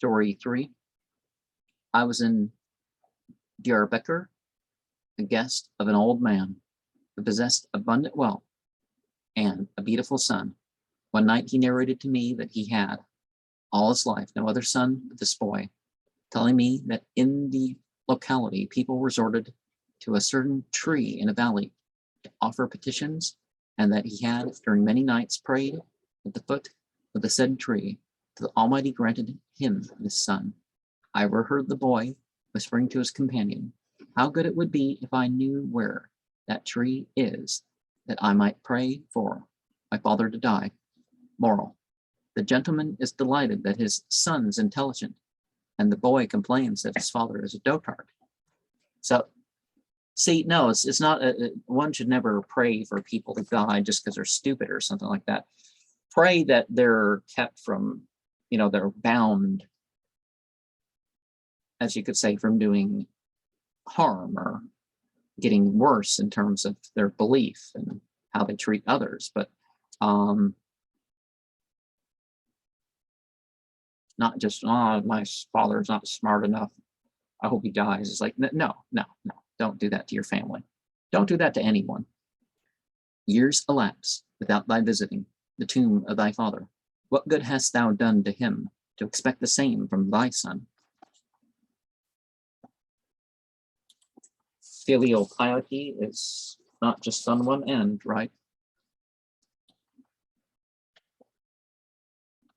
Story 3. I was in Diyarbakir, a guest of an old man who possessed abundant wealth and a beautiful son. One night he narrated to me that he had, all his life, no other son but this boy, telling me that in the locality people resorted to a certain tree in a valley to offer petitions, and that he had, during many nights, prayed at the foot of the said tree till the Almighty granted him this son. I overheard the boy whispering to his companion, how good it would be if I knew where that tree is, that I might pray for my father to die. Moral: the gentleman is delighted that his son's intelligent, and the boy complains that his father is a dotard. So, see, no, it's not, one should never pray for people to die just because they're stupid or something like that. Pray that they're kept from, they're bound, as you could say, from doing harm or getting worse in terms of their belief and how they treat others. But not just, oh, my father's not smart enough, I hope he dies. It's like, no, don't do that to your family. Don't do that to anyone. Years elapse without thy visiting the tomb of thy father. What good hast thou done to him to expect the same from thy son? Filial piety is not just on one end, right?